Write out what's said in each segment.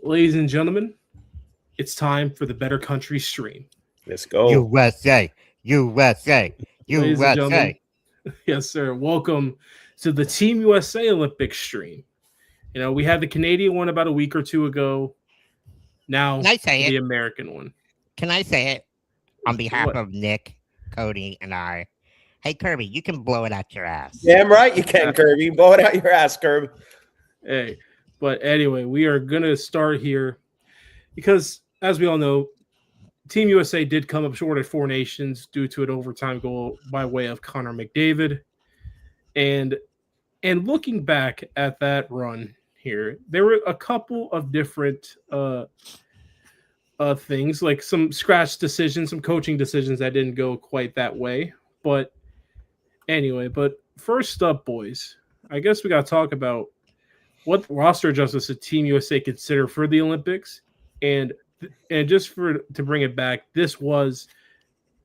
Ladies and gentlemen, it's time for the Better Country stream. Let's go. USA, USA, Ladies and gentlemen, USA. yes, sir. Welcome to the Team USA Olympic stream. You know, we had the Canadian one about a week or two ago. Now, Can I say the it? American one. Can I say it on behalf What? of Nick, Cody, and I? Hey, Kirby, you can blow it out your ass. Damn right you can, Kirby. Blow it out your ass, Kirby. Hey, but anyway, we are going to start here because, as we all know, Team USA did come up short at Four Nations due to an overtime goal by way of Connor McDavid. And looking back at that run here, there were a couple of different things, like some scratch decisions, some coaching decisions that didn't go quite that way. But anyway, first up, boys, I guess we got to talk about what roster adjustments did Team USA consider for the Olympics. And just to bring it back, this was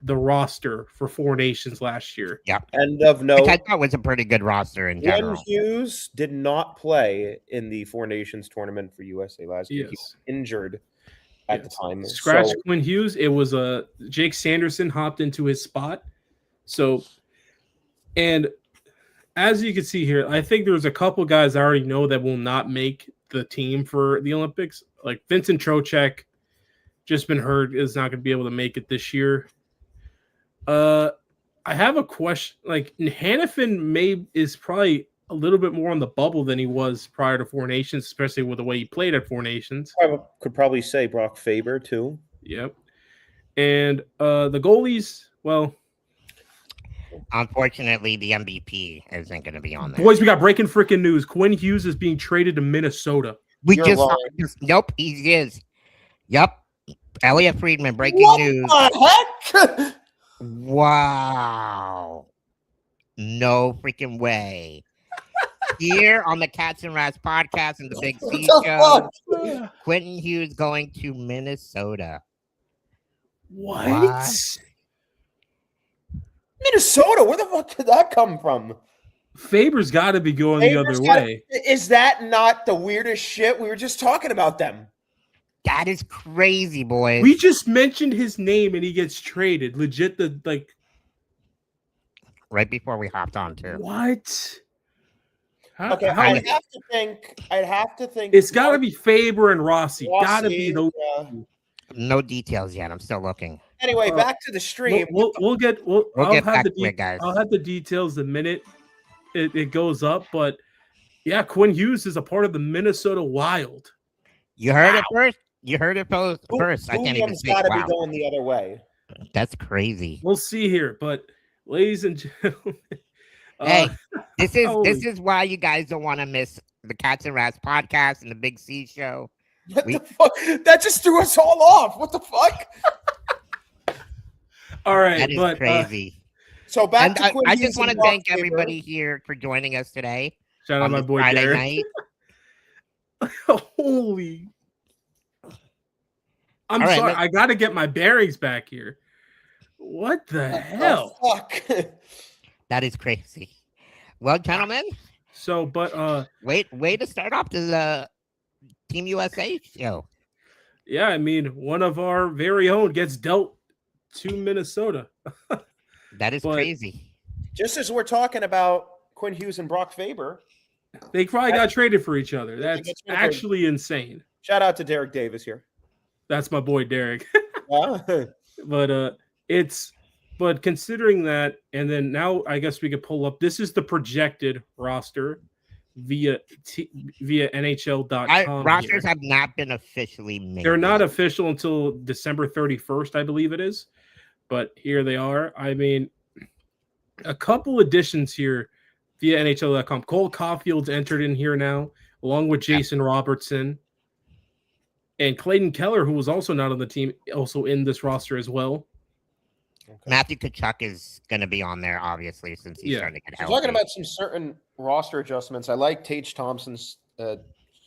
the roster for Four Nations last year. Yep. And of note, Which I thought was a pretty good roster in Glenn general. Hughes did not play in the Four Nations tournament for USA last year. Yes. He was injured at the time. Scratch So, Quinn Hughes. It was Jake Sanderson hopped into his spot. So, and as you can see here, I think there's a couple guys I already know that will not make the team for the Olympics. Like Vincent Trocheck, just been heard is not going to be able to make it this year. I have a question. Like Hannafin is probably a little bit more on the bubble than he was prior to Four Nations, especially with the way he played at Four Nations. I could probably say Brock Faber too. Yep. And the goalies, well, Unfortunately, the MVP isn't going to be on there. boys, we got breaking freaking news. Quinn Hughes is being traded to Minnesota. We You're just lying. nope, he is. Yep. Elliot Friedman, breaking What news. the heck? Wow. No freaking way. Here on the Cats and Rats podcast and the Big C What show, the fuck? Quentin Hughes going to Minnesota. What? Minnesota? Where the fuck did that come from? Faber's got to be going the Faber's other got- way. Is that not the weirdest shit? We were just talking about them. That is crazy, boys. We just mentioned his name and he gets traded. Legit, Right before we hopped on, too. what? Okay, how I'd have to think. it's got to be Faber and Rossi. Got to be those. No details yet. I'm still looking. Anyway, back to the stream. We'll get back to it, guys. I'll have the details the minute it goes up. But yeah, Quinn Hughes is a part of the Minnesota Wild. You heard it first. You heard it first. I can't even Williams say. got to Wow. be going the other way. That's crazy. We'll see here, but ladies and gentlemen, Hey, this holy- is why you guys don't want to miss the Cats and Rats podcast and the Big C show. What the fuck? That just threw us all off. What the fuck? all right, That is but crazy. So back And to Quinn I Hughes just want to and Brock thank Faber. everybody here for joining us today shout out on my this boy Friday Derek. night. Holy! I'm All right, sorry, let's- I got to get my bearings back here. What the hell? Fuck. That is crazy. Well, gentlemen, So, but way to start off the Team USA show. yeah, I mean, one of our very own gets dealt to Minnesota. That is But- crazy. Just as we're talking about Quinn Hughes and Brock Faber, They probably got traded for each other. They That's got traded. actually insane. shout out to Derek Davis here. That's my boy Derek. Yeah. But considering that, and then now I guess we could pull up. This is the projected roster via NHL.com. Rosters here. have not been officially made. They're not yet. official until December 31st, I believe it is. But here they are. I mean, a couple additions here via NHL.com. Cole Caulfield's entered in here now, along with Jason Robertson. And Clayton Keller, who was also not on the team, also in this roster as well. Matthew Tkachuk is going to be on there, obviously, since he's Yeah. starting to get So healthy. talking about some certain roster adjustments, I like Tage Thompson's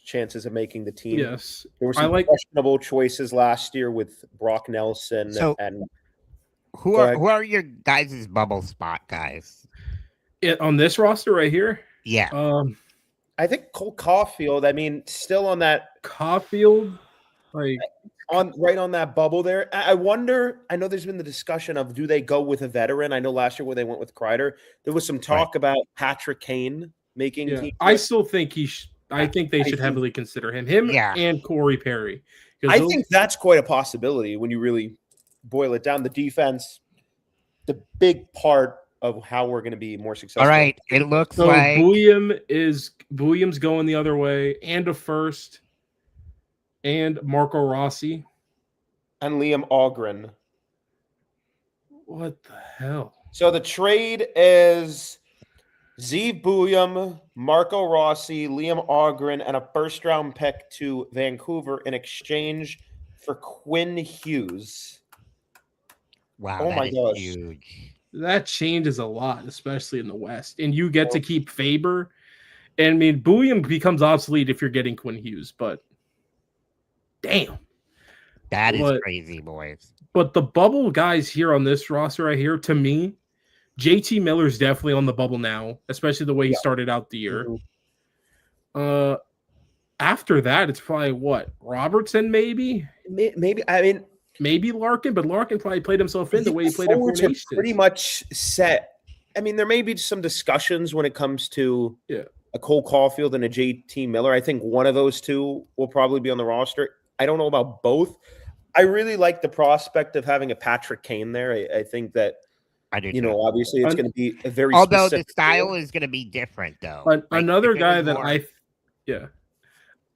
chances of making the team. Yes. There were I some like- questionable choices last year with Brock Nelson So- and who Go ahead. are your guys' bubble spot guys? On this roster right here, Yeah. I think Cole Caulfield. I mean, still on that Caulfield, like right on that bubble there. I wonder. I know there's been the discussion of do they go with a veteran? I know last year where they went with Kreider, there was some talk about Patrick Kane making. yeah, team I list. still think I think they should heavily consider him Yeah. and Corey Perry. I think that's quite a possibility when you really boil it down. The defense, the big part of how we're going to be more successful. All right, it looks so like William's going the other way, and a first, and Marco Rossi and Liam Ogren. What the hell? So the trade is Zeev Buium, Marco Rossi, Liam Ogren, and a first-round pick to Vancouver in exchange for Quinn Hughes. Wow, oh my gosh, huge. That changes a lot, especially in the West. And you get to keep Faber. And I mean, Buium becomes obsolete if you're getting Quinn Hughes, but damn. That is crazy, boys. But the bubble guys here on this roster right here, to me, JT Miller's definitely on the bubble now, especially the way he started out the year. Mm-hmm. After that, it's probably what? Robertson, maybe? Maybe. I mean, maybe Larkin, but Larkin probably played himself in the way he played in Four Nations. Pretty much set. I mean, there may be some discussions when it comes to a Cole Caulfield and a JT Miller. I think one of those two will probably be on the roster. I don't know about both. I really like the prospect of having a Patrick Kane there. I think that, I do obviously it's going to be a very although the style is going to be different, though. Another guy that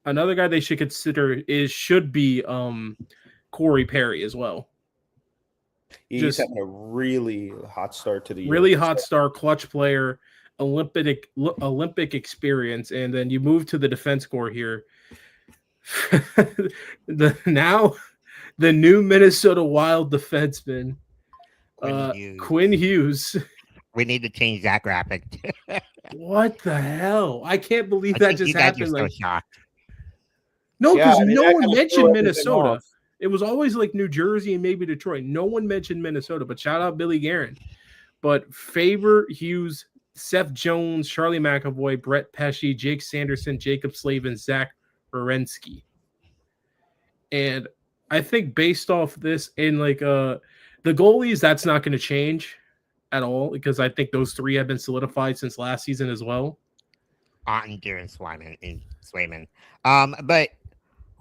another guy they should consider should be Corey Perry as well. He's having a really hot start to the year. Really hot start, clutch player, Olympic experience, and then you move to the defense corps here. The new Minnesota Wild defenseman, Quinn Hughes. We need to change that graphic. What the hell? I can't believe that just happened. So shocked. No, because no one mentioned Minnesota. It was always like New Jersey and maybe Detroit. No one mentioned Minnesota, but shout out Billy Guerin. But Faber, Hughes, Seth Jones, Charlie McAvoy, Brett Pesce, Jake Sanderson, Jacob Slavin, Zach Werenski. And I think based off this and the goalies, that's not going to change at all because I think those three have been solidified since last season as well. Ottinger and Swayman. But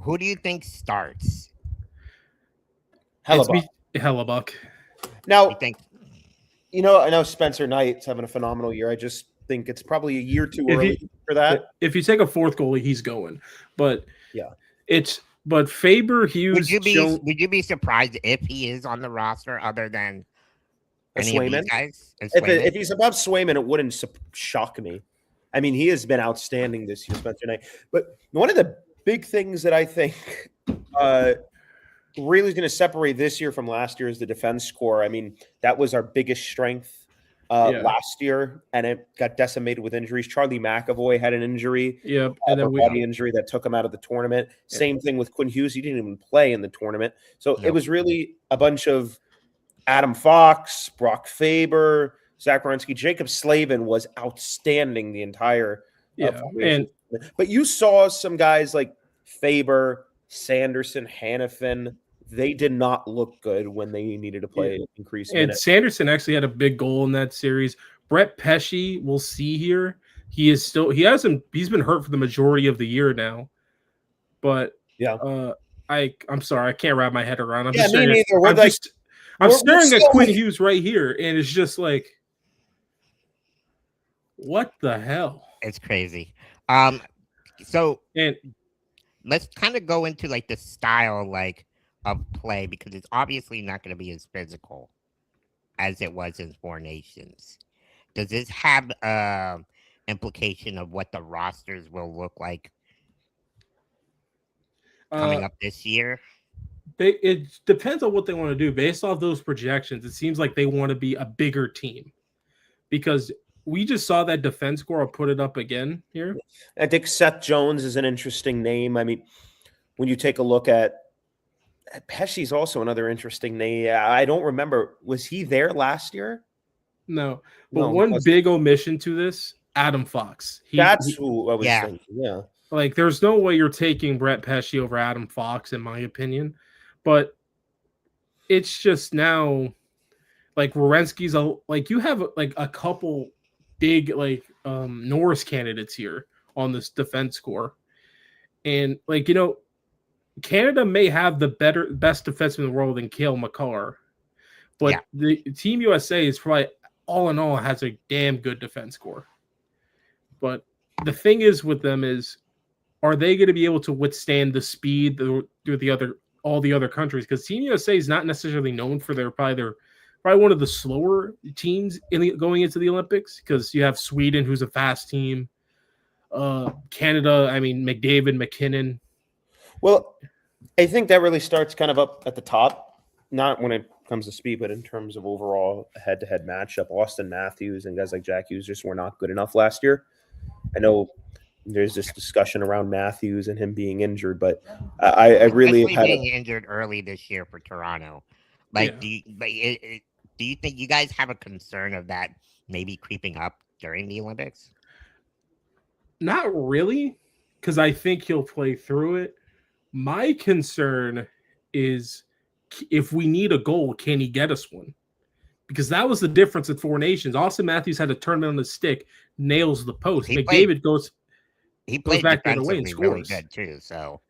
who do you think starts? Hellebuck. Now, I know Spencer Knight's having a phenomenal year. I just think it's probably a year too early for that. If you take a fourth goalie, he's going. But but Faber, Hughes, would you be surprised if he is on the roster other than any of these guys? If he's above Swayman, it wouldn't shock me. I mean, he has been outstanding this year, Spencer Knight. But one of the big things that I think really is going to separate this year from last year is the defense score. I mean, that was our biggest strength last year, and it got decimated with injuries. Charlie McAvoy had an injury, and then body injury that took him out of the tournament. Same thing with Quinn Hughes; he didn't even play in the tournament. So it was really a bunch of Adam Fox, Brock Faber, Zach Werenski, Jacob Slavin was outstanding the entire. But you saw some guys like Faber, Sanderson, Hannafin. They did not look good when they needed to play increased minutes. Sanderson actually had a big goal in that series. Brett Pesce, we'll see here. He's been hurt for the majority of the year now. But I'm sorry, I can't wrap my head around. I'm staring at Quinn Hughes right here, and it's just like, what the hell? It's crazy. So let's kind of go into the style of play because it's obviously not going to be as physical as it was in Four Nations. Does this have implication of what the rosters will look like coming up this year? It depends on what they want to do. Based off those projections, it seems like they want to be a bigger team because we just saw that defense score. I'll put it up again here. I think Seth Jones is an interesting name. I mean, when you take a look at Pesce's also another interesting name. I don't remember. Was he there last year? No. But one big omission to this Adam Fox. That's who I was thinking. Yeah. Like, there's no way you're taking Brett Pesce over Adam Fox, in my opinion. But it's just now, like, Werenski's you have like a couple big Norris candidates here on this defense core, and Canada may have the best defenseman in the world in Cale Makar, but the Team USA is probably all in all has a damn good defense core. But the thing is with them is, are they going to be able to withstand the speed through all the other countries? Because Team USA is not necessarily known for probably one of the slower teams going into the Olympics, because you have Sweden, who's a fast team. Canada, I mean, McDavid, McKinnon. Well, I think that really starts kind of up at the top, not when it comes to speed, but in terms of overall head-to-head matchup. Austin Matthews and guys like Jack Hughes just were not good enough last year. I know there's this discussion around Matthews and him being injured, but I really had being injured early this year for Toronto. Do you think you guys have a concern of that maybe creeping up during the Olympics? Not really, because I think he'll play through it. My concern is, if we need a goal, can he get us one? Because that was the difference at Four Nations. Austin Matthews had a tournament on the stick, nails the post. McDavid goes back the other way and scores. Really good too. So,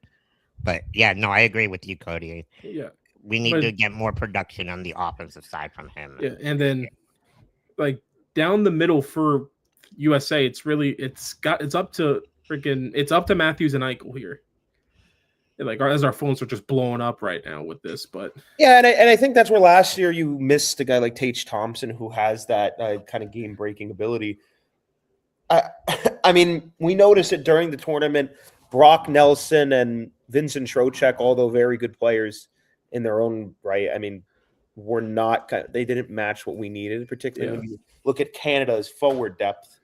but yeah, no, I agree with you, Cody. Yeah, we need to get more production on the offensive side from him. Yeah, and then down the middle for USA, it's up to Matthews and Eichel here. As our phones are just blowing up right now with this, but yeah, and I think that's where last year you missed a guy like Tage Thompson, who has that kind of game breaking ability. I mean, we noticed it during the tournament. Brock Nelson and Vincent Trocheck, although very good players in their own right, I mean, were not they didn't match what we needed, particularly when you look at Canada's forward depth.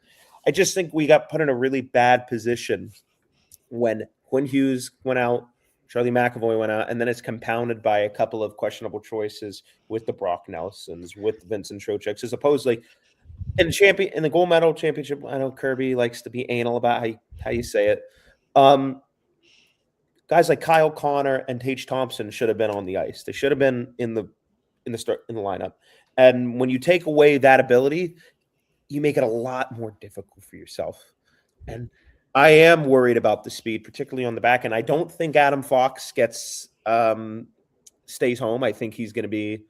I just think we got put in a really bad position when Quinn Hughes went out, Charlie McAvoy went out, and then it's compounded by a couple of questionable choices with the Brock Nelsons, with Vincent Trochecks, as opposed in the gold medal championship. I know Kirby likes to be anal about how you say it. Guys like Kyle Connor and Tage Thompson should have been on the ice. They should have been in the lineup. And when you take away that ability, you make it a lot more difficult for yourself. And I am worried about the speed, particularly on the back end. I don't think Adam Fox stays home. I think he's going to be.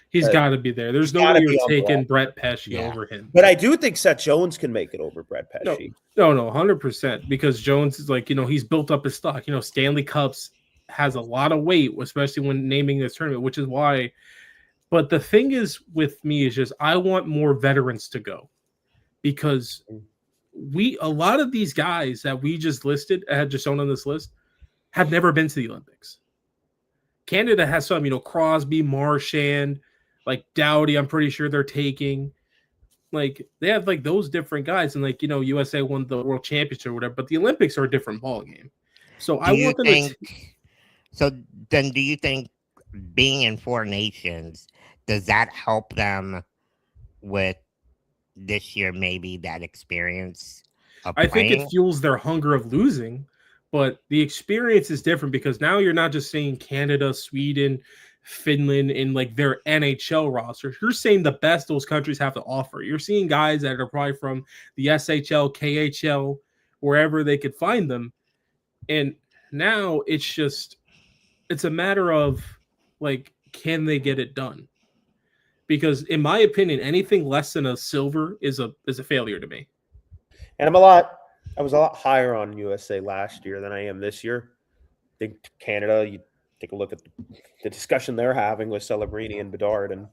He's got to be there. There's no way you're taking Brett Pesce over him. But I do think Seth Jones can make it over Brett Pesce. No, 100%. Because Jones is he's built up his stock. Stanley Cups has a lot of weight, especially when naming this tournament, which is why. But the thing is with me is just I want more veterans to go, because a lot of these guys that we just listed, had just shown on this list, have never been to the Olympics. Canada has some, Crosby, Marchand, Doughty, I'm pretty sure they're taking. They have those different guys, and USA won the World Championship or whatever, but the Olympics are a different ballgame. So I want them to. So then, do you think being in Four Nations, does that help them with this year, maybe that experience of I playing? think it fuels their hunger of losing, but the experience is different, because now you're not just saying Canada, Sweden, Finland in their NHL rosters. You're saying the best those countries have to offer. You're seeing guys that are probably from the SHL, KHL, wherever they could find them. And now it's a matter of can they get it done? Because in my opinion, anything less than a silver is a failure to me. And I was a lot higher on USA last year than I am this year. I think Canada, you take a look at the discussion they're having with Celebrini and Bedard, and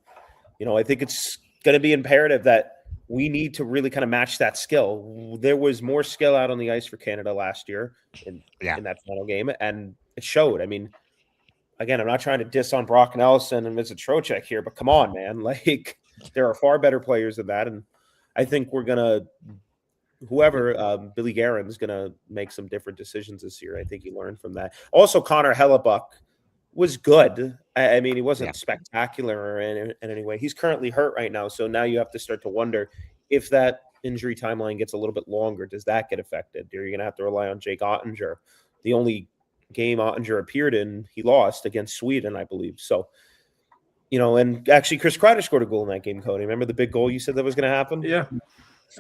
I think it's going to be imperative that we need to really kind of match that skill. There was more skill out on the ice for Canada last year in that final game, and it showed. I mean, again, I'm not trying to diss on Brock Nelson and Vincent Trocheck here, but come on, man. There are far better players than that. And I think we're going to, Billy Guerin's going to make some different decisions this year. I think he learned from that. Also, Connor Hellebuck was good. I mean, he wasn't spectacular in any way. He's currently hurt right now. So now you have to start to wonder if that injury timeline gets a little bit longer, does that get affected? Are you going to have to rely on Jake Ottinger? The only game Ottinger appeared in, he lost against Sweden, I believe. So, and actually Chris Kreider scored a goal in that game, Cody. Remember the big goal you said that was going to happen? Yeah.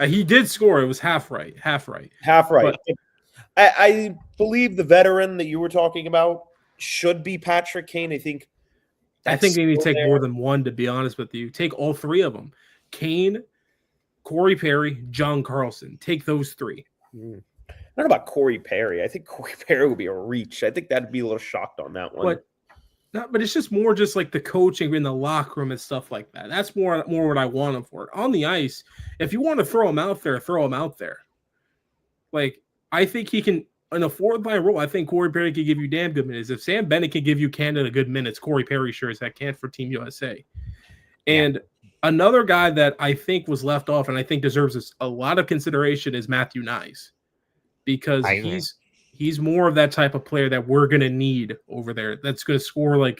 He did score. It was half right. But I believe the veteran that you were talking about should be Patrick Kane. I think they need to take more than one, to be honest with you. Take all three of them. Kane, Corey Perry, John Carlson. Take those three. I don't know about Corey Perry. I think Corey Perry would be a reach. I think that'd be a little shocked on that one. But it's just more just like the coaching in the locker room and stuff like that. That's more what I want him for. On the ice, if you want to throw him out there, throw him out there. Like, I think he can, in a forward-line role, I think Corey Perry can give you damn good minutes. If Sam Bennett can give you Canada good minutes, Corey Perry sure as heck can for Team USA. And another guy that I think was left off and I think deserves a lot of consideration is Matthew Nyes, because he's more of that type of player that we're going to need over there. That's going to score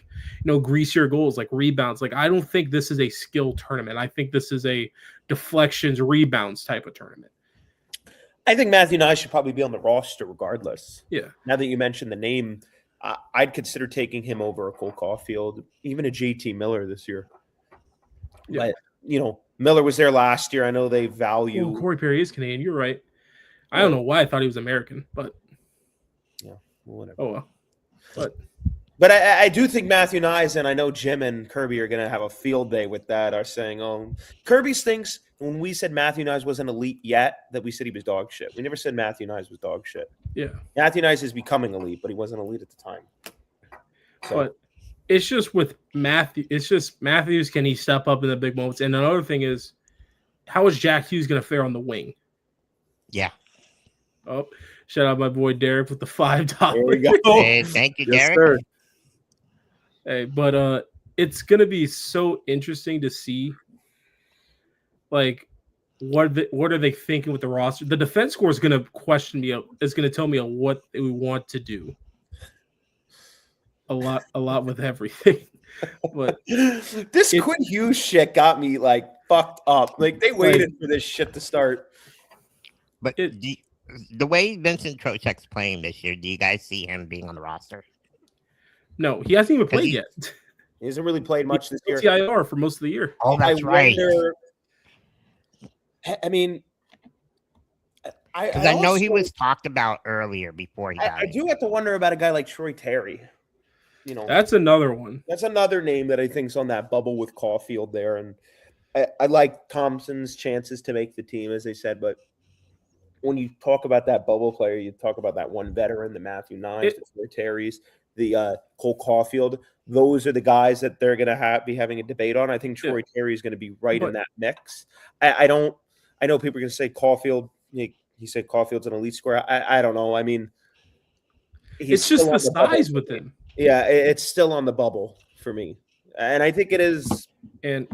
greasier goals, like rebounds. Like, I don't think this is a skill tournament. I think this is a deflections, rebounds type of tournament. I think Matthew Nyes should probably be on the roster regardless. Yeah. Now that you mentioned the name, I'd consider taking him over a Cole Caulfield, even a JT Miller this year. Yeah. But, Miller was there last year. I know they value. Corey Perry is Canadian. You're right. I don't know why I thought he was American, but whatever. Oh well. But I do think Matthew Nyes, and I know Jim and Kirby are going to have a field day with that, are saying, Kirby thinks when we said Matthew Nyes wasn't elite yet, that we said he was dog shit. We never said Matthew Nyes was dog shit. Yeah. Matthew Nyes is becoming elite, but he wasn't elite at the time. So. But it's just with Matthew. It's just Matthews, can he step up in the big moments? And another thing is, how is Jack Hughes going to fare on the wing? Yeah. Oh, shout out my boy Derek with the $5. There we go. Hey, thank you, Derek. Yes, sir. Hey, but it's gonna be so interesting to see, like, what are they thinking with the roster? The defense score is gonna question me. Is gonna tell me what we want to do. A lot with everything. But this Quinn Hughes shit got me fucked up. Like, they waited for this shit to start. But the way Vincent Trocheck's playing this year, do you guys see him being on the roster? No, he hasn't even played yet. He hasn't really played much this year. TIR for most of the year. Oh, that's right. I mean, because I know he was talked about earlier before he died. I do have to wonder about a guy like Troy Terry. That's another one. That's another name that I think's on that bubble with Caulfield there. And I like Thompson's chances to make the team, as they said, but when you talk about that bubble player, you talk about that one veteran, the Matthew Nyes, the Troy Terrys, the Cole Caulfield. Those are the guys that they're going to be having a debate on. I think Troy Terry is going to be right in that mix. I know people are going to say Caulfield. He said Caulfield's an elite scorer. I don't know. I mean, it's just the size with him. Yeah, it's still on the bubble for me, and I think it is. And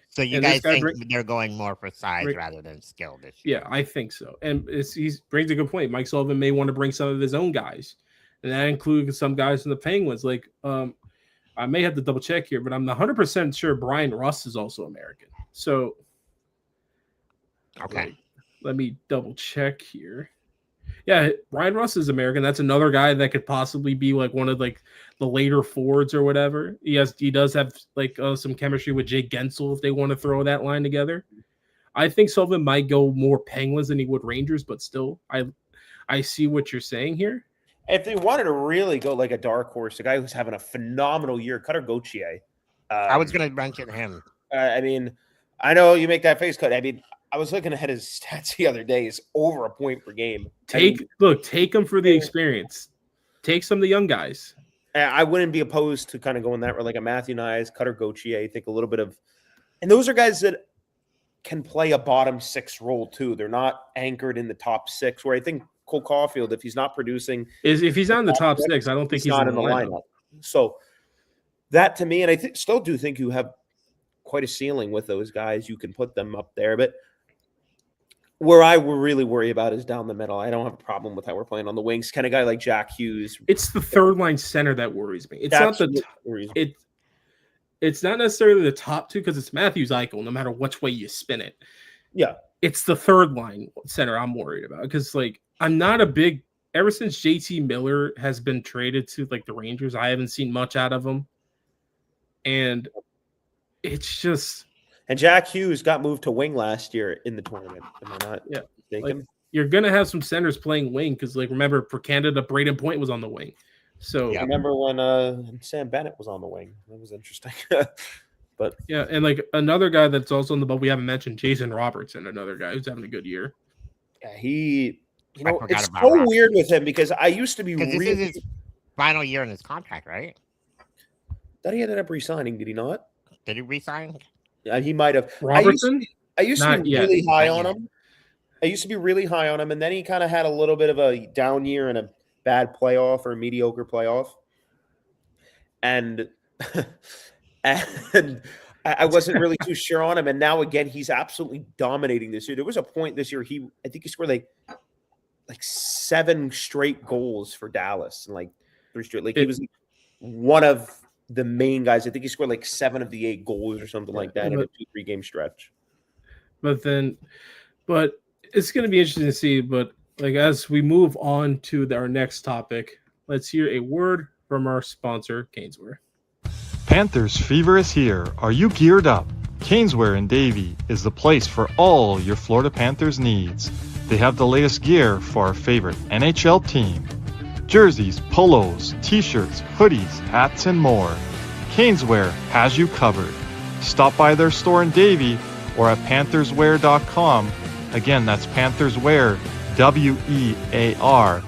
so you guys think they're going more for size rather than skill this year? Yeah, I think so. And he brings a good point. Mike Sullivan may want to bring some of his own guys, and that includes some guys from the Penguins. Like, I may have to double check here, but I'm 100% sure Brian Russ is also American. So, okay, let me double check here. Yeah, Brian Russ is American. That's another guy that could possibly be like one of the later forwards or whatever. He does have some chemistry with Jake Gensel if they want to throw that line together. I think Sullivan might go more Penguins than he would Rangers, but still, I see what you're saying here. If they wanted to really go like a dark horse, a guy who's having a phenomenal year, Cutter Gauthier. I was going to mention him. I mean, I know you make that face cut. I mean, I was looking at his stats the other day. He's over a point per game. Take him for the experience. Take some of the young guys. I wouldn't be opposed to kind of going that way, like a Matthew Nyes, Cutter Gauthier. I think a little bit of, and those are guys that can play a bottom six role too. They're not anchored in the top six. Where I think Cole Caulfield, if he's not producing, if he's not in the top six, I don't think he's not in the lineup. So that to me, and I still do think you have quite a ceiling with those guys. You can put them up there, but where I will really worry about is down the middle. I don't have a problem with how we're playing on the wings. Kind of guy like Jack Hughes. It's the third line center that worries me. It's not necessarily the top two because it's Matthews Eichel, no matter which way you spin it. Yeah. it's the third line center I'm worried about because like I'm not a big ever since JT Miller has been traded to like the Rangers, I haven't seen much out of him. And it's just and Jack Hughes got moved to wing last year in the tournament. Am I not mistaken? Like, you're gonna have some centers playing wing because like remember for Canada, Braden Point was on the wing. So I remember when Sam Bennett was on the wing. That was interesting. But yeah, and like another guy that's also on the bubble we haven't mentioned, Jason Robertson, another guy who's having a good year. Yeah, it's so weird with him because I used to be really. This is his final year in his contract, right? That he ended up resigning, did he not? Did he resign? Yeah, he might have. Robertson? I used to be really high on him. I used to be really high on him, and then he kind of had a little bit of a down year and a bad playoff or a mediocre playoff. And and I wasn't really too sure on him. And now again, he's absolutely dominating this year. There was a point this year I think he scored like 7 straight goals for Dallas and like 3 straight. Like he was one of the main guys. I think he scored like 7 of the 8 goals or something like that in a 2-3 game stretch. But it's going to be interesting to see. But like as we move on to our next topic, let's hear a word from our sponsor, Caneswear. Panthers fever is here. Are you geared up? Caneswear in Davie is the place for all your Florida Panthers needs. They have the latest gear for our favorite NHL team. Jerseys, polos, t-shirts, hoodies, hats, and more. Caneswear has you covered. Stop by their store in Davie or at pantherswear.com. Again, that's pantherswear, WEAR.com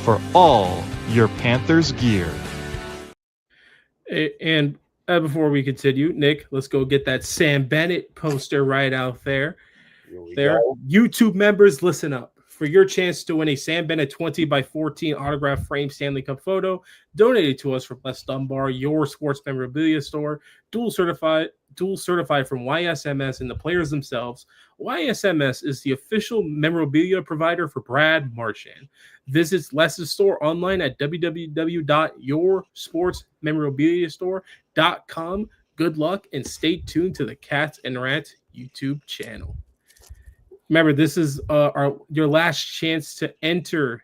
for all your Panthers gear. And before we continue, Nick, let's go get that Sam Bennett poster right out there. YouTube members, listen up. For your chance to win a Sam Bennett 20x14 autograph frame Stanley Cup photo donated to us from Les Dunbar, your sports memorabilia store, dual certified from YSMS and the players themselves. YSMS is the official memorabilia provider for Brad Marchand. Visit Les's store online at www.yoursportsmemorabiliastore.com. Good luck and stay tuned to the Cats and Rats YouTube channel. Remember, this is your last chance to enter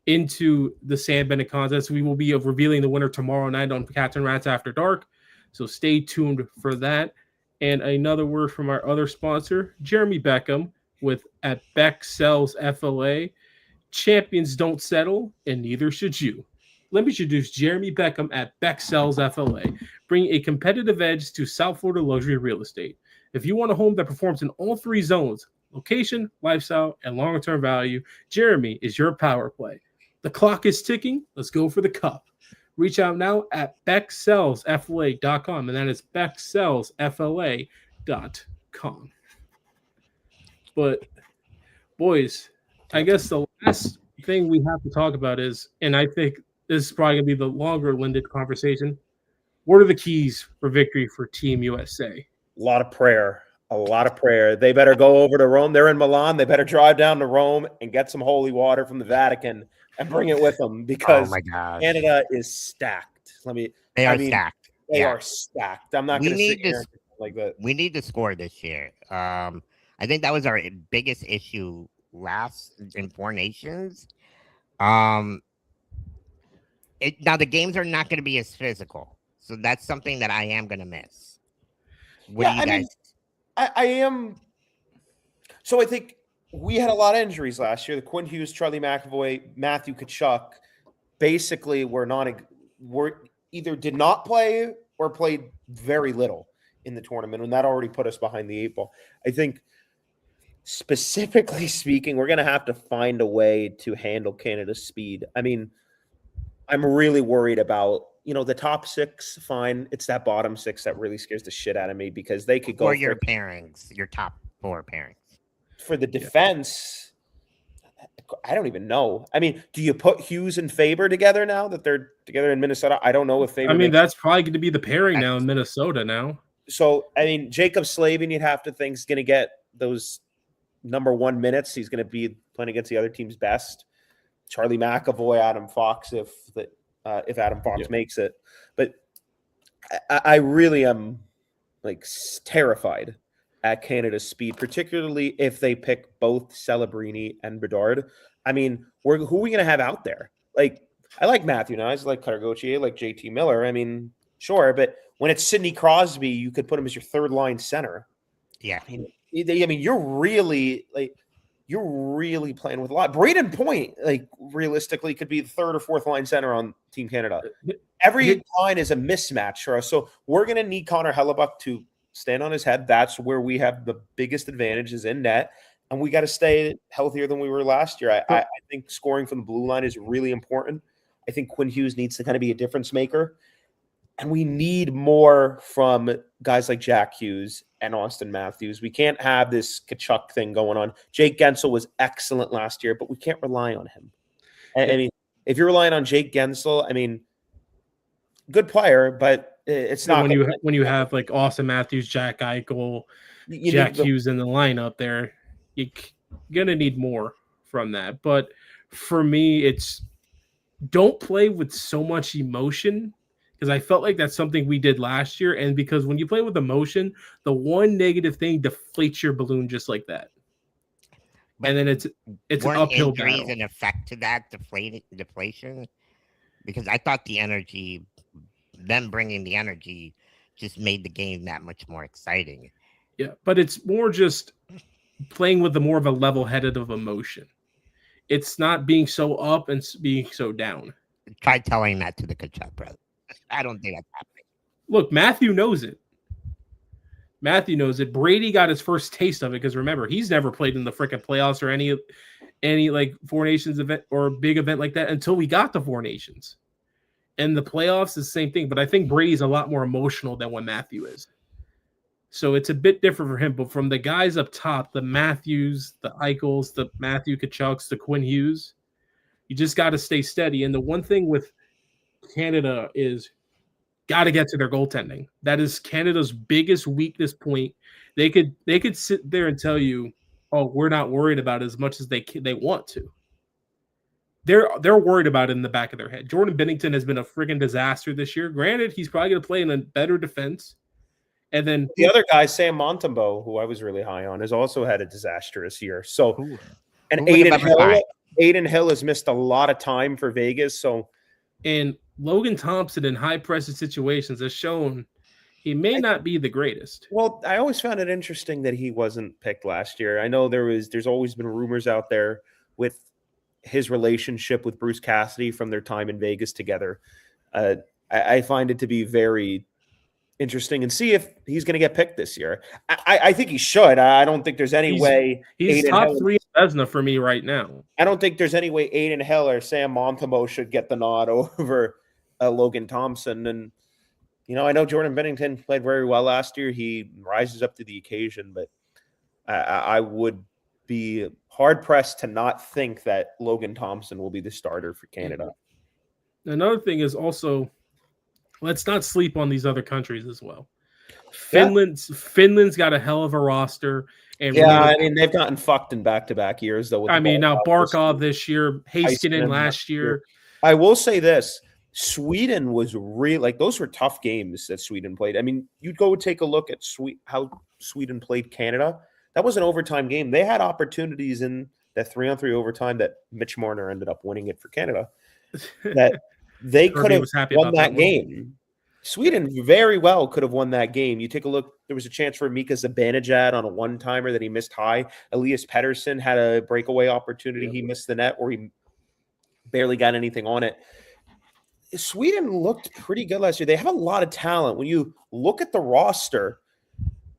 into the Sam Bennett contest. We will be revealing the winner tomorrow night on Cats and Rats After Dark, so stay tuned for that. And another word from our other sponsor, Jeremy Beckham, with at Beck Sells FLA. Champions don't settle, and neither should you. Let me introduce Jeremy Beckham at Beck Sells FLA, bringing a competitive edge to South Florida luxury real estate. If you want a home that performs in all 3 zones, location, lifestyle, and longer-term value, Jeremy is your power play. The clock is ticking. Let's go for the cup. Reach out now at BeckSellsFLA.com, and that is BeckSellsFLA.com. But, boys, I guess the last thing we have to talk about is, and I think this is probably going to be the longer-winded conversation, what are the keys for victory for Team USA? A lot of prayer. They better go over to Rome. They're in Milan. They better drive down to Rome and get some holy water from the Vatican and bring it with them because Canada is stacked. They are stacked. They are stacked. I'm not going to sit here like that. We need to score this year. I think that was our biggest issue last in 4 Nations. Now the games are not going to be as physical, so that's something that I am going to miss. I am. So I think we had a lot of injuries last year. The Quinn Hughes, Charlie McAvoy, Matthew Tkachuk, basically were either did not play or played very little in the tournament, and that already put us behind the 8 ball. I think, specifically speaking, we're going to have to find a way to handle Canada's speed. I mean, I'm really worried about. The top 6, fine. It's that bottom 6 that really scares the shit out of me because they could go for your pairings, your top 4 pairings. For the defense, I don't even know. I mean, do you put Hughes and Faber together now that they're together in Minnesota? I don't know if Faber. That's probably going to be the pairing now in Minnesota now. So, Jacob Slavin, you'd have to think is going to get those number 1 minutes. He's going to be playing against the other team's best. Charlie McAvoy, Adam Fox, if Adam Fox makes it. But I really am terrified at Canada's speed, particularly if they pick both Celebrini and Bedard. I mean, who are we going to have out there? Like, I like Matthew Nyes, I like Cutter Gauthier, I like JT Miller. I mean, sure, but when it's Sidney Crosby, you could put him as your third line center. Yeah. I mean, you're really playing with a lot. Braden Point, like, realistically, could be the third or fourth line center on Team Canada. Every line is a mismatch for us. So we're going to need Connor Hellebuck to stand on his head. That's where we have the biggest advantages in net. And we got to stay healthier than we were last year. I think scoring from the blue line is really important. I think Quinn Hughes needs to kind of be a difference maker. And we need more from guys like Jack Hughes and Austin Matthews. We can't have this Kachuk thing going on. Jake Gensel was excellent last year, but we can't rely on him. I mean, if you're relying on Jake Gensel, I mean, good player, but it's not when you have like Austin Matthews, Jack Eichel, Jack Hughes in the lineup there, you're gonna need more from that. But for me, it's don't play with so much emotion, because I felt like that's something we did last year. And because when you play with emotion, the one negative thing deflates your balloon just like that. But and then it's an uphill injuries battle. An effect to that deflation? Because I thought the energy, them bringing the energy, just made the game that much more exciting. Yeah, but it's more just playing with the more of a level-headed of emotion. It's not being so up and being so down. Try telling that to the Kachuk brother. I don't think that's happening. Look, Matthew knows it. Matthew knows it. Brady got his first taste of it because remember, he's never played in the freaking playoffs or any like Four Nations event or big event like that until we got the Four Nations. And the playoffs is the same thing, but I think Brady's a lot more emotional than what Matthew is. So it's a bit different for him. But from the guys up top, the Matthews, the Eichels, the Matthew Kachucks, the Quinn Hughes, you just got to stay steady. And the one thing with Canada is got to get to their goaltending. That is Canada's biggest weakness point. They could sit there and tell you, "Oh, we're not worried about it as much as they want to." They're worried about it in the back of their head. Jordan Binnington has been a friggin' disaster this year. Granted, he's probably going to play in a better defense. And then the other guy, Sam Montembeault, who I was really high on, has also had a disastrous year. So, and Aiden Hill has missed a lot of time for Vegas. So, and Logan Thompson in high pressure situations has shown he may not be the greatest. Well, I always found it interesting that he wasn't picked last year. I know there's always been rumors out there with his relationship with Bruce Cassidy from their time in Vegas together. I find it to be very interesting and see if he's going to get picked this year. I think he should. I don't think there's any way he's Aiden top Hill, 3 Vezina for me right now. I don't think there's any way Aiden Hill or Sam Montembeault should get the nod over Logan Thompson. And I know Jordan Binnington played very well last year. He rises up to the occasion, but I would be hard pressed to not think that Logan Thompson will be the starter for Canada. Another thing is also, let's not sleep on these other countries as well. Finland's got a hell of a roster. And I mean, they've gotten fucked in back-to-back years, though. Now Barkov this year, Heiskanen last year. I will say this. Sweden was really those were tough games that Sweden played. I mean, you'd go take a look at how Sweden played Canada. That was an overtime game. They had opportunities in that 3-on-3 overtime that Mitch Marner ended up winning it for Canada. That they could have won that game. Sweden very well could have won that game. You take a look, there was a chance for Mika Zibanejad on a one-timer that he missed high. Elias Pettersson had a breakaway opportunity. He missed the net or he barely got anything on it. Sweden looked pretty good last year. They have a lot of talent. When you look at the roster,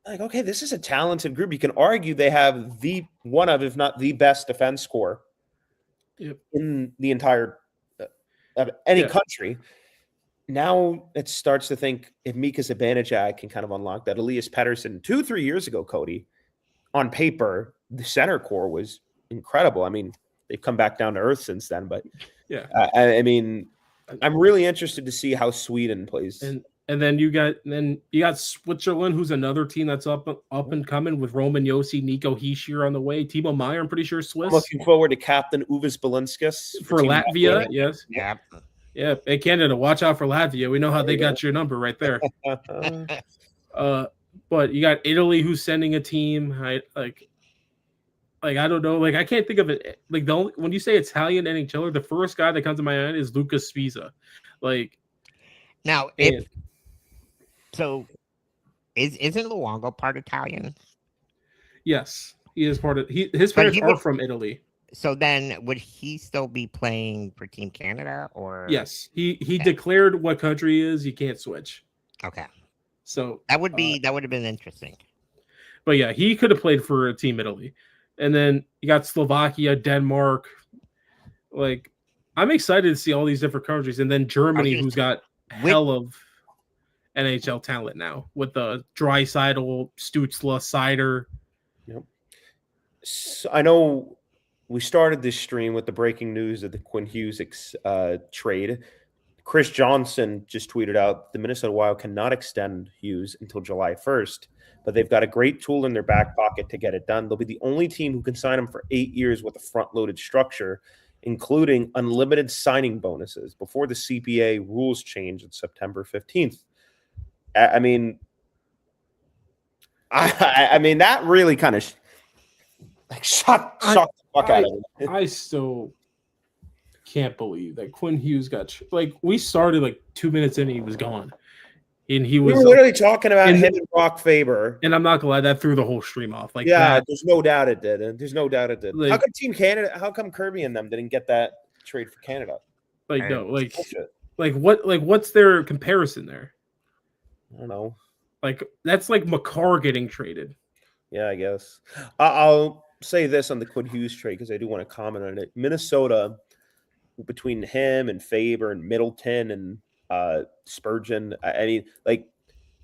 okay, this is a talented group. You can argue they have one of, if not the best defense core in the entire of any country. Now it starts to think if Mika Zibanejad can kind of unlock that. Elias Pettersson 2-3 years ago, Cody, on paper, the center core was incredible. I mean, they've come back down to earth since then, but I mean, I'm really interested to see how Sweden plays. And then you got Switzerland, who's another team that's up and coming with Roman Josi, Nico Hischier on the way. Timo Meyer, I'm pretty sure Swiss. I'm looking forward to Captain Uvis Belinskas for Latvia. Yes. Yeah. Yeah. Hey, Canada, watch out for Latvia. We know how they got your number right there. But you got Italy who's sending a team. Like I don't know. Like I can't think of it. Like when you say Italian NHLer, the first guy that comes to my mind is Lucas Spiza. Like now, isn't Luongo part Italian? Yes, he is part of. His parents are from Italy. So then, would he still be playing for Team Canada, or yes, he declared what country he is. You can't switch. Okay, so that would have been interesting. But yeah, he could have played for Team Italy, and then you got Slovakia, Denmark. Like, I'm excited to see all these different countries, and then Germany, who's got hell of NHL talent now with the Draisaitl, Stützle, Seider. Yep. So I know. We started this stream with the breaking news of the Quinn Hughes trade. Chris Johnson just tweeted out the Minnesota Wild cannot extend Hughes until July 1st, but they've got a great tool in their back pocket to get it done. They'll be the only team who can sign him for 8 years with a front-loaded structure, including unlimited signing bonuses before the CBA rules change on September 15th. I mean, that really kind of shocked the fuck out of me. I still can't believe that Quinn Hughes got we started like 2 minutes in and he was gone. And we were literally talking about him and Brock Faber. And I'm not gonna lie, that threw the whole stream off. There's no doubt it did. There's no doubt it did. How come Team Canada, how come Kirby and them didn't get that trade for Canada? What's their comparison there? I don't know. That's like Makar getting traded. Yeah, I guess. I'll say this on the Quinn Hughes trade because I do want to comment on it. Minnesota, between him and Faber and Middleton and Spurgeon, I mean, they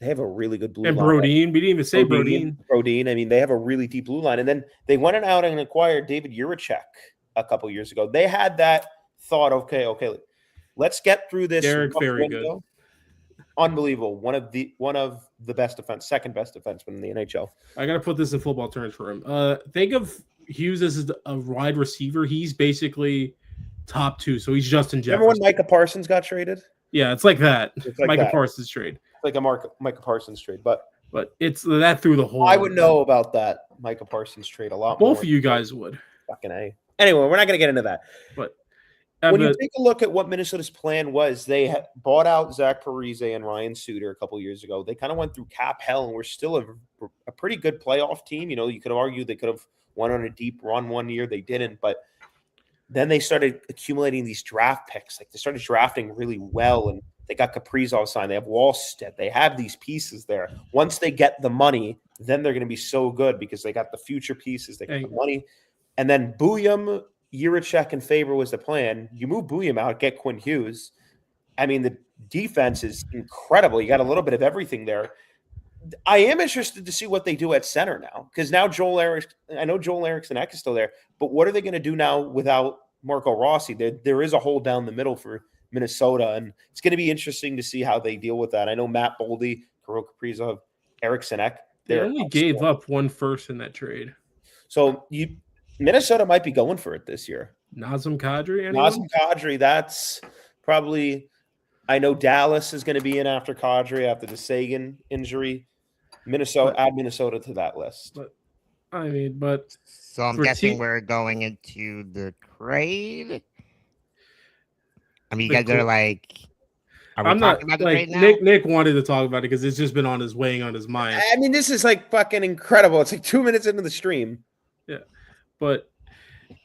have a really good blue line. And Brodin, we didn't even say Brodin. Brodin, I mean, they have a really deep blue line. And then they went out and acquired David Jiricek a couple years ago. They had that thought, okay, let's get through this. Derek, very good. Unbelievable. One of the best second best defenseman in the NHL. I gotta put this in football terms for him. Think of Hughes as a wide receiver. He's basically top two, so he's Justin Jefferson. Remember when Micah Parsons got traded? Yeah, it's like that. It's like Micah Parsons trade. It's like a Micah Parsons trade, but it's that through the whole. I would know about that Micah Parsons trade a lot. Both of you guys would. Fucking A. Anyway, we're not gonna get into that. But when you take a look at what Minnesota's plan was, they bought out Zach Parise and Ryan Suter a couple years ago. They kind of went through cap hell and were still a pretty good playoff team. You know, you could argue they could have won on a deep run one year. They didn't, but then they started accumulating these draft picks. They started drafting really well, and they got Kaprizov signed. They have Wallstedt. They have these pieces there. Once they get the money, then they're going to be so good because they got the future pieces. They got the money. And then Booyam, Jiricek, and Faber was the plan. You move Booyam out, get Quinn Hughes. I mean, the defense is incredible. You got a little bit of everything there. I am interested to see what they do at center now, because now I know Joel Eriksson Ek is still there, but what are they going to do now without Marco Rossi? There is a hole down the middle for Minnesota, and it's going to be interesting to see how they deal with that. I know Matt Boldy, Kirill Kaprizov, Eriksson Ek. They only gave up 1 first in that trade. So Minnesota might be going for it this year. Nazem Kadri? Nazem Kadri, that's probably – I know Dallas is going to be in after Kadri after the Sagan injury. Add Minnesota to that list. So I'm guessing we're going into the trade? I mean, you guys are like – I'm not about the trade now? Nick wanted to talk about it because it's just been weighing on his mind. I mean, this is fucking incredible. It's 2 minutes into the stream. Yeah. But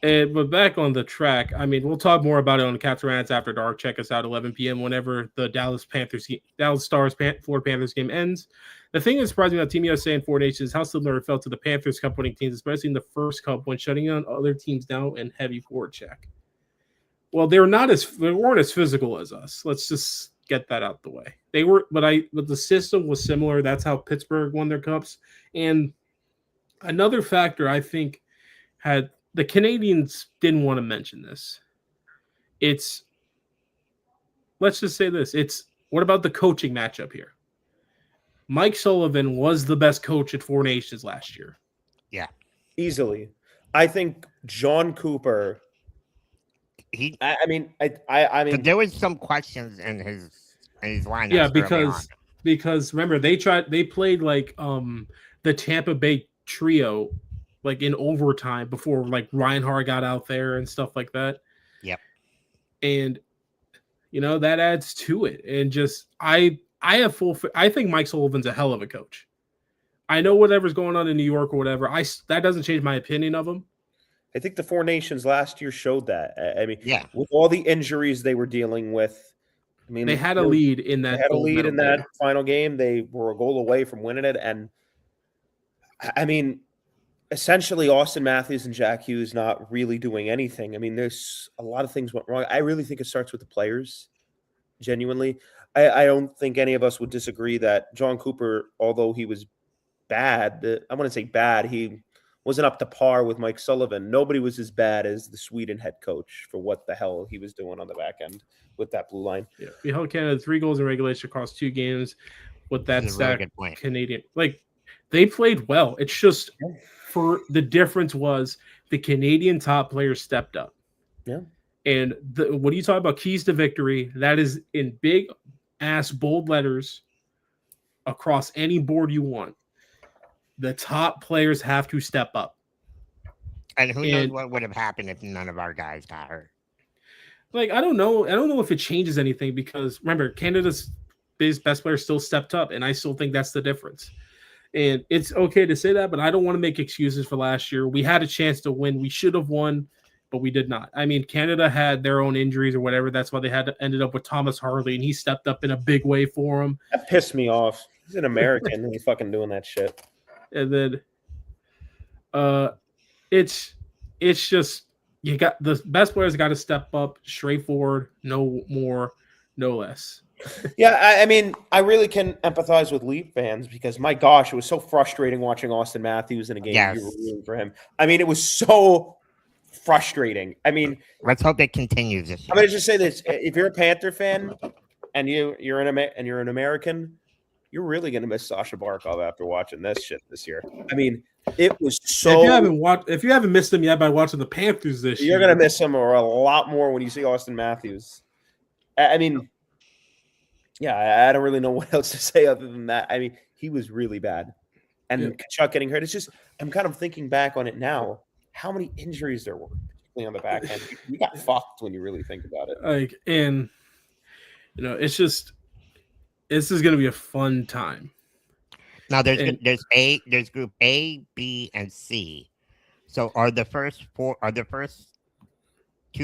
back on the track, I mean, we'll talk more about it on Caps Rants After Dark. Check us out 11 p.m. whenever the Dallas Stars Florida Panthers game ends. The thing that surprised me about Team USA and Four Nations is how similar it felt to the Panthers Cup winning teams, especially in the first Cup when shutting down other teams down in heavy forward check. Well, they weren't as physical as us. Let's just get that out the way. They were, but the system was similar. That's how Pittsburgh won their cups. And another factor I think had the Canadians didn't want to mention this. Let's just say this. What about the coaching matchup here? Mike Sullivan was the best coach at Four Nations last year. Yeah. Easily. I think John Cooper. I mean, there was some questions in his lineup. Yeah, because because remember they played like the Tampa Bay trio like in overtime before like Reinhardt got out there and stuff like that. Yep. And that adds to it. And just I think Mike Sullivan's a hell of a coach. I know whatever's going on in New York or whatever. That doesn't change my opinion of him. I think the Four Nations last year showed that. I mean, Yeah. with all the injuries they were dealing with, I mean, they had a lead in that. They had a lead in that final game. They were a goal away from winning it, and I mean, essentially, Austin Matthews and Jack Hughes not really doing anything. I mean, there's a lot of things went wrong. I really think it starts with the players. Genuinely, I don't think any of us would disagree that John Cooper, although he was bad, I wouldn't say bad. He wasn't up to par with Mike Sullivan. Nobody was as bad as the Sweden head coach for what the hell he was doing on the back end with that blue line. Yeah, we held Canada 3 goals in regulation across 2 games with that stack. Really good point. Canadian, like they played well. It's just for the difference was the Canadian top players stepped up. Yeah. And what are you talking about? Keys to victory. That is in big ass bold letters across any board you want. The top players have to step up. And who knows what would have happened if none of our guys got hurt. Like, I don't know. I don't know if it changes anything because remember, Canada's best player still stepped up, and I still think that's the difference. And it's okay to say that, but I don't want to make excuses for last year. We had a chance to win. We should have won, but we did not. I mean, Canada had their own injuries or whatever. That's why they ended up with Thomas Harley, and he stepped up in a big way for him. That pissed me off. He's an American, and he's fucking doing that shit. And then it's just you got the best players got to step up, straightforward, no more, no less. Yeah, I mean, I really can empathize with Leaf fans because my gosh, it was so frustrating watching Austin Matthews in a game. Yes. You were rooting for him. I mean, it was so frustrating. I mean, let's hope it continues this year. I'm gonna just say this: if you're a Panther fan and you're an American, you're really gonna miss Sasha Barkov after watching this shit this year. I mean, it was so. If you haven't missed him yet by watching the Panthers this year, you're gonna miss him or a lot more when you see Austin Matthews. I mean, yeah, I don't really know what else to say other than that. I mean, he was really bad, and Kachuk getting hurt. It's just I'm kind of thinking back on it now. How many injuries there were, particularly on the back end? You got fucked when you really think about it. Like, and it's just. This is going to be a fun time. Now there's group A, B, and C. So are the first 2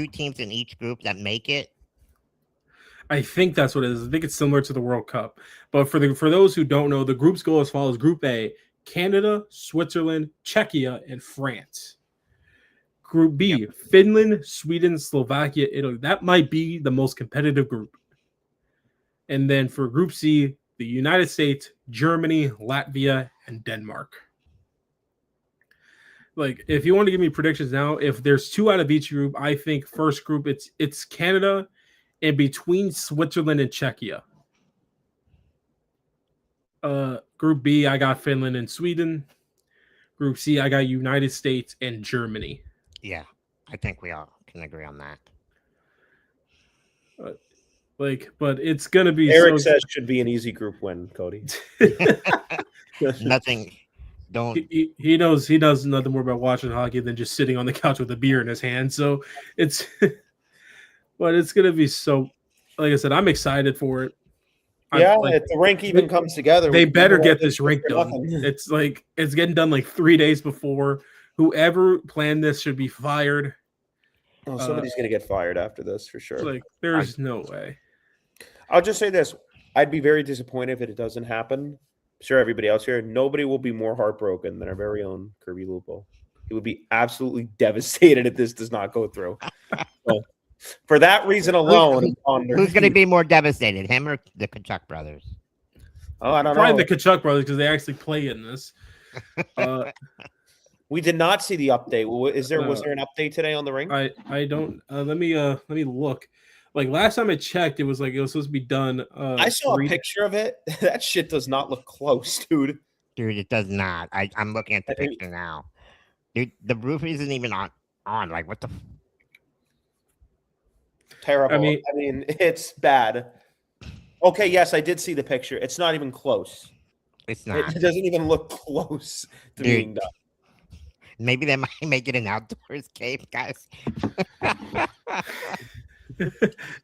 teams in each group that make it? I think that's what it is. I think it's similar to the World Cup. But for those who don't know, the groups go as follows: Group A, Canada, Switzerland, Czechia, and France. Group B, Finland, Sweden, Slovakia, Italy. That might be the most competitive group. And then for Group C, the United States, Germany, Latvia, and Denmark. Like, if you want to give me predictions now, if there's 2 out of each group, I think first group it's Canada and between Switzerland and Czechia. Group B, I got Finland and Sweden. Group C, I got United States and Germany. Yeah, I think we all can agree on that. But it's gonna be. Eric says should be an easy group win, Cody. Nothing. Don't. He knows he does nothing more about watching hockey than just sitting on the couch with a beer in his hand. So it's, but it's gonna be so. Like I said, I'm excited for it. Yeah, if the rink even comes together, they better get this rink done. It's like it's getting done like 3 days before. Whoever planned this should be fired. Oh, somebody's gonna get fired after this for sure. Like there's no way. I'll just say this. I'd be very disappointed if it doesn't happen. I'm sure everybody else here, nobody will be more heartbroken than our very own Kirby Lupo. He would be absolutely devastated if this does not go through. So, for that reason alone, who's going to be more devastated, him or the Kachuk brothers? Oh, I don't know. Probably the Kachuk brothers because they actually play in this. We did not see the update. Was there an update today on the ring? I don't. Let me look. Like last time I checked, it was supposed to be done. I saw a picture of it. That shit does not look close, dude. Dude, it does not. I'm looking at the picture now. Dude, the roof isn't even on. Like, what the? Terrible. I mean, it's bad. Okay, yes, I did see the picture. It's not even close. It's not. It doesn't even look close to Dude. being done. Maybe they might make it an outdoors game, guys.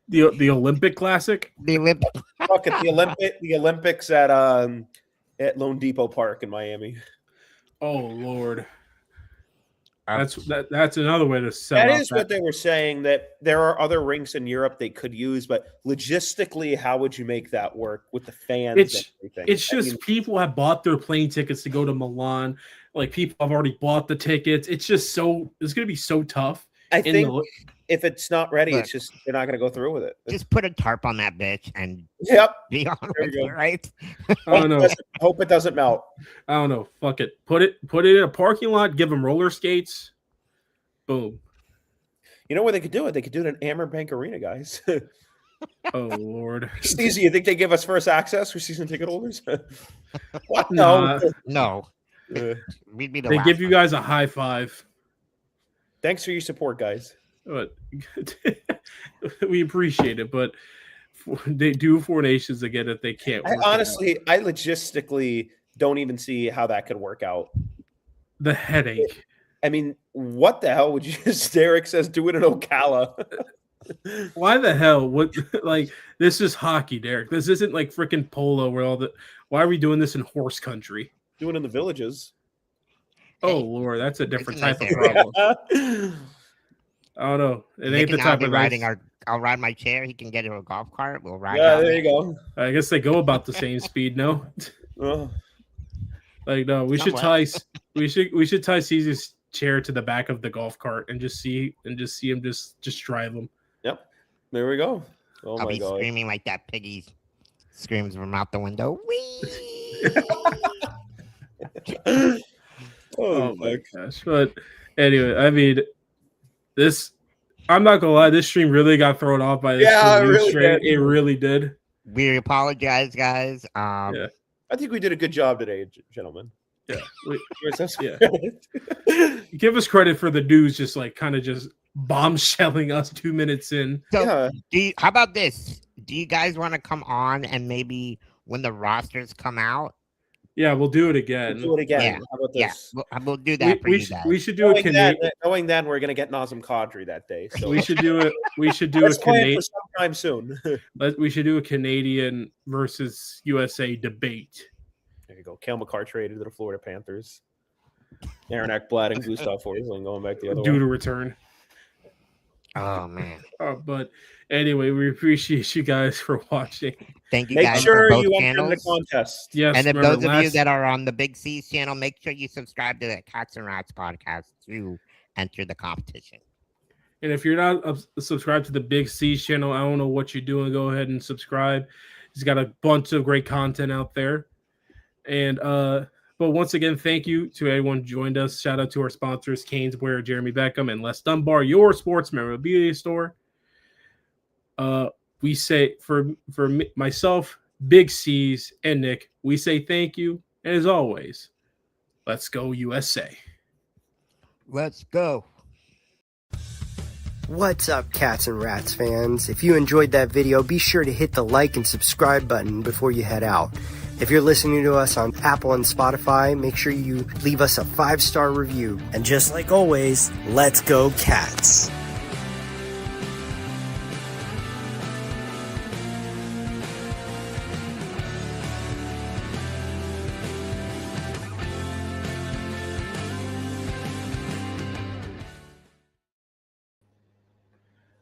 The Olympic Classic. The Olympic. Fuck it, the Olympics at Lone Depot Park in Miami. Oh Lord. That's another way to sell. That is what they were saying, that there are other rinks in Europe they could use, but logistically, how would you make that work with the fans? It's just people have bought their plane tickets to go to Milan. Like people have already bought the tickets. It's just it's going to be so tough. I think if it's not ready, Look, it's just they're not going to go through with it. Just put a tarp on that bitch and be on with it, right? I don't know. Hope it doesn't melt. I don't know. Fuck it. Put it in a parking lot. Give them roller skates. Boom. You know where they could do it? They could do it in Amber Bank Arena, guys. Oh Lord. Easy. You think they give us first access for season ticket holders? What? Nah. No. We'd be They give you guys a high five. Thanks for your support, guys. But we appreciate it, but they do Four Nations again if they can't. I logistically don't even see how that could work out. The headache. I mean, what the hell would you just? Derek says, do it in Ocala. Why the hell? What? Like, this is hockey, Derek. This isn't like freaking polo where all the. Why are we doing this in horse country? Do it in the villages. Oh Lord, that's a different type of problem. I don't know. It ain't the type of I'll ride my chair. He can get in a golf cart. We'll ride. Yeah, there you go. I guess they go about the same speed. No. Like no, we should tie Caesar's chair to the back of the golf cart and just see him just drive them. Yep. There we go. Oh I'll my be God. screaming like that piggy screams from out the window. Whee! Oh my gosh. But anyway, I mean, I'm not gonna lie, this stream really got thrown off by this. Yeah, it really did. We apologize, guys. Yeah. I think we did a good job today, gentlemen. Yeah. Yeah. Give us credit for the dudes just like kind of just bombshelling us 2 minutes in. So how about this? Do you guys want to come on and maybe when the rosters come out? Yeah, we'll do it again. We'll do it again. Yeah. How about this? Yeah, we'll do that for you guys. We should do a Canadian. Knowing that we're gonna get Nazem Kadri that day. So we should do it. We should do a Canadian sometime soon. We should do a Canadian versus USA debate. There you go. Cale Makar traded to the Florida Panthers. Aaron Ekblad and Gustav Forsling going back the other way. Due to return. Oh man. But anyway, we appreciate you guys for watching. Thank you Make guys. sure for both you channels. enter the contest. Yes, and if those of you that are on the BigCeaz channel, make sure you subscribe to the Cats and Rats podcast to enter the competition. And if you're not subscribed to the BigCeaz channel, I don't know what you're doing. Go ahead and subscribe. He's got a bunch of great content out there. And but once again, thank you to everyone who joined us. Shout out to our sponsors, Canes Wear, Jeremy Beckham, and Les Dunbar, your sports memorabilia store. We say for myself, BigCeaz, and Nick, we say thank you. And as always, let's go USA. Let's go. What's up, Cats and Rats fans? If you enjoyed that video, be sure to hit the like and subscribe button before you head out. If you're listening to us on Apple and Spotify, make sure you leave us a 5-star review. And just like always, let's go Cats.